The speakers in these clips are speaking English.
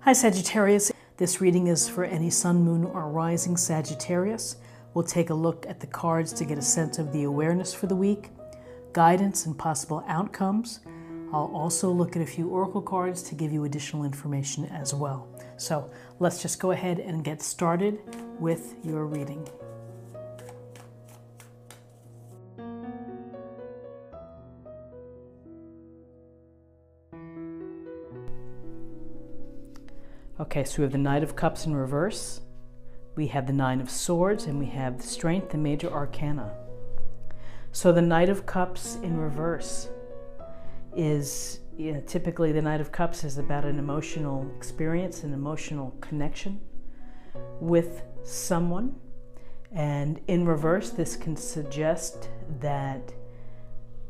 Hi Sagittarius, this reading is for any sun, moon, or rising Sagittarius. We'll take a look at the cards to get a sense of the awareness for the week, guidance and possible outcomes. I'll also look at a few oracle cards to give you additional information as well. So let's just go ahead and get started with your reading. Okay, so we have the Knight of Cups in reverse, we have the Nine of Swords, and we have the Strength, the Major Arcana. So the Knight of Cups in reverse is, typically the Knight of Cups is about an emotional experience, an emotional connection with someone. And in reverse, this can suggest that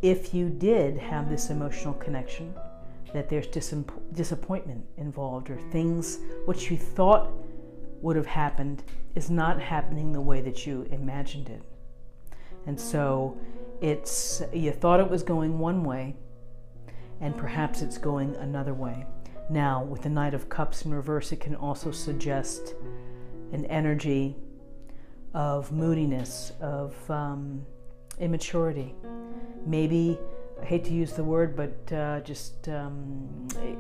if you did have this emotional connection, that there's disappointment involved, or things which you thought would have happened is not happening the way that you imagined it. And so you thought it was going one way, and perhaps it's going another way. Now, with the Knight of Cups in reverse, it can also suggest an energy of moodiness, of immaturity. Maybe, I hate to use the word, but just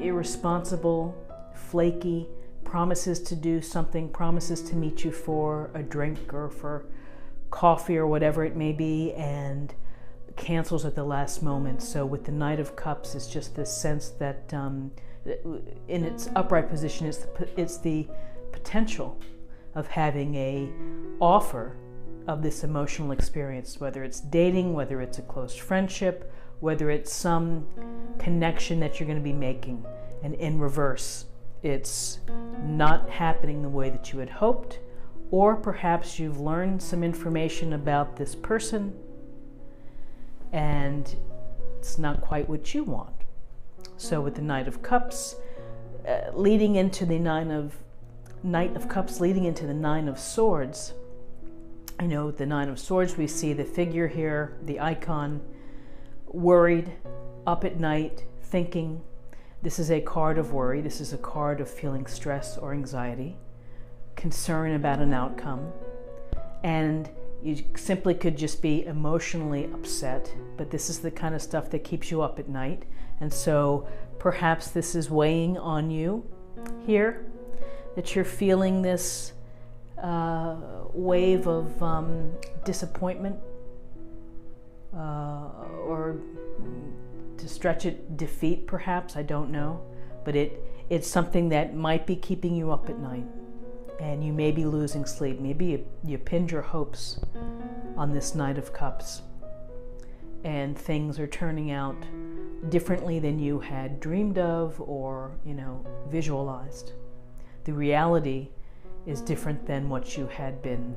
irresponsible, flaky, promises to do something, promises to meet you for a drink or for coffee or whatever it may be, and cancels at the last moment. So with the Knight of Cups, it's just this sense that in its upright position, it's the potential of having a offer of this emotional experience, whether it's dating, whether it's a close friendship, whether it's some connection that you're going to be making. And in reverse, it's not happening the way that you had hoped, or perhaps you've learned some information about this person and it's not quite what you want. So with the Knight of Cups leading into the Knight of Cups leading into the Nine of Swords, with the Nine of Swords, we see the figure here, the icon, worried, up at night, thinking. This is a card of worry. This is a card of feeling stress or anxiety, concern about an outcome. And you simply could just be emotionally upset, but this is the kind of stuff that keeps you up at night. And so perhaps this is weighing on you here, that you're feeling this wave of disappointment, or to stretch it, defeat perhaps, I don't know. But it's something that might be keeping you up at night, and you may be losing sleep. Maybe you pinned your hopes on this Knight of Cups, and things are turning out differently than you had dreamed of or visualized. The reality is different than what you had been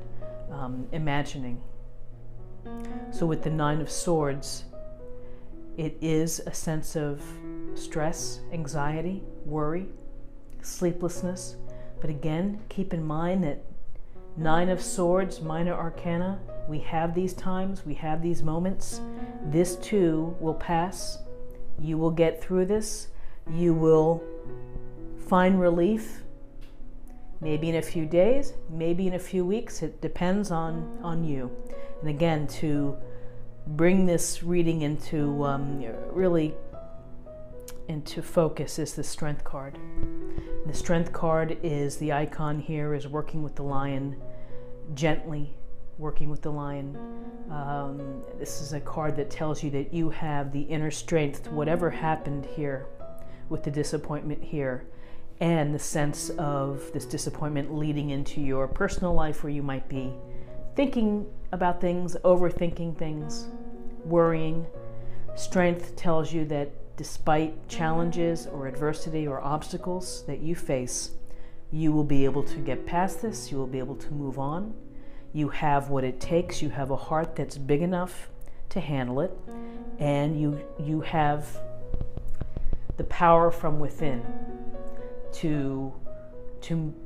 imagining. So with the Nine of Swords, it is a sense of stress, anxiety, worry, sleeplessness. But again, keep in mind that Nine of Swords, Minor Arcana, we have these times, we have these moments. This too will pass. You will get through this. You will find relief, maybe in a few days, maybe in a few weeks. It depends on you. And again, to bring this reading into really into focus is the Strength card. The Strength card is the icon here is working with the lion, gently working with the lion. This is a card that tells you that you have the inner strength, whatever happened here with the disappointment here, and the sense of this disappointment leading into your personal life, where you might be thinking about things, overthinking things, worrying. Strength tells you that despite challenges or adversity or obstacles that you face, you will be able to get past this, you will be able to move on. You have what it takes, you have a heart that's big enough to handle it, and you have the power from within to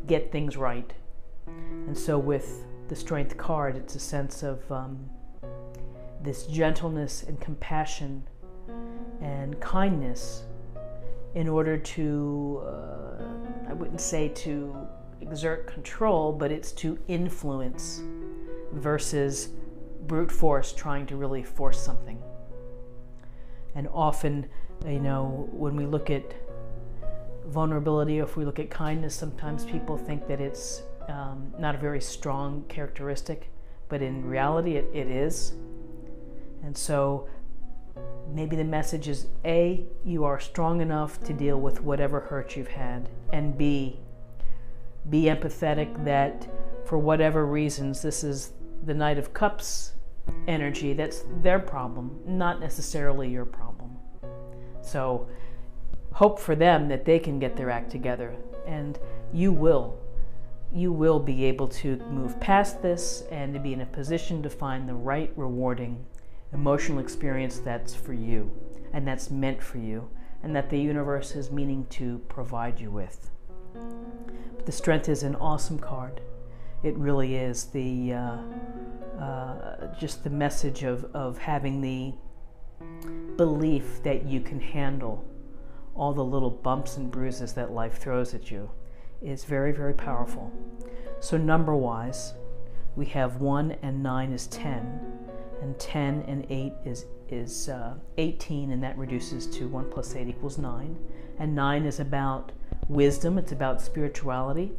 get things right. And so with the Strength card, it's a sense of this gentleness and compassion and kindness in order to, I wouldn't say to exert control, but it's to influence versus brute force, trying to really force something. And often, when we look at vulnerability, or if we look at kindness, sometimes people think that it's not a very strong characteristic, but in reality it is. And so maybe the message is A, you are strong enough to deal with whatever hurt you've had, and B, be empathetic that for whatever reasons, this is the Knight of Cups energy, that's their problem, not necessarily your problem. So hope for them that they can get their act together, and you will be able to move past this and to be in a position to find the right rewarding emotional experience that's for you and that's meant for you and that the universe is meaning to provide you with. But the Strength is an awesome card. It really is. Just the message of having the belief that you can handle all the little bumps and bruises that life throws at you is very, very powerful. So number-wise, we have 1 and 9 is 10, and 10 and 8 is 18, and that reduces to 1 plus 8 equals 9. And 9 is about wisdom, it's about spirituality,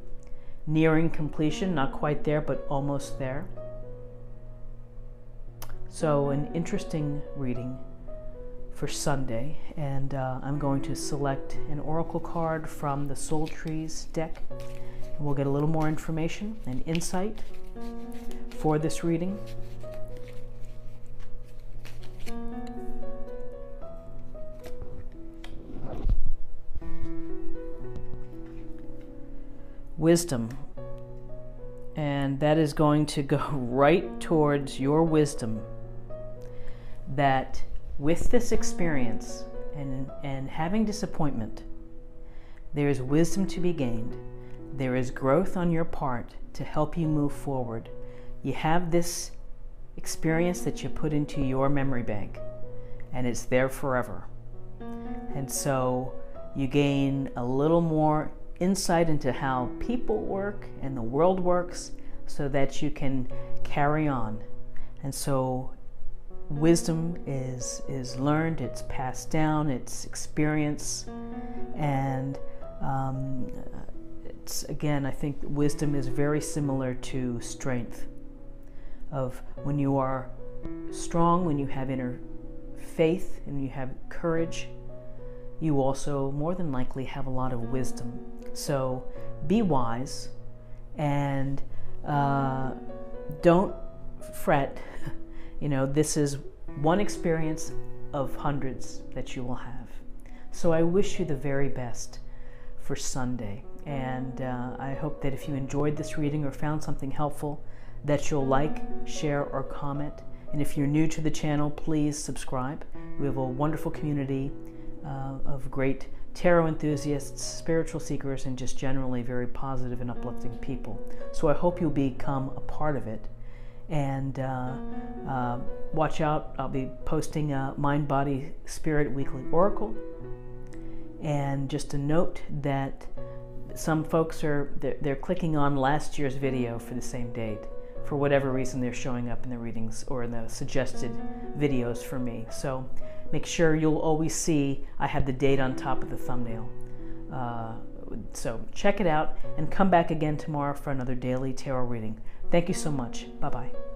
nearing completion, not quite there, but almost there. So an interesting reading for Sunday, and I'm going to select an oracle card from the Soul Trees deck, and we'll get a little more information and insight for this reading. Wisdom, and that is going to go right towards your wisdom, that with this experience and having disappointment, there is wisdom to be gained. There is growth on your part to help you move forward. You have this experience that you put into your memory bank, and it's there forever. And so you gain a little more insight into how people work and the world works so that you can carry on. And so wisdom is learned, it's passed down, it's experience, and it's, again, I think wisdom is very similar to strength, of when you are strong, when you have inner faith and you have courage, you also more than likely have a lot of wisdom. So be wise and don't fret. This is one experience of hundreds that you will have. So I wish you the very best for Sunday. And I hope that if you enjoyed this reading or found something helpful, that you'll like, share, or comment. And if you're new to the channel, please subscribe. We have a wonderful community of great tarot enthusiasts, spiritual seekers, and just generally very positive and uplifting people. So I hope you'll become a part of it. And watch out, I'll be posting a Mind, Body, Spirit Weekly Oracle. And just a note that some folks they're clicking on last year's video for the same date. For whatever reason, they're showing up in the readings or in the suggested videos for me. So make sure you'll always see I have the date on top of the thumbnail. So check it out and come back again tomorrow for another daily tarot reading. Thank you so much. Bye-bye.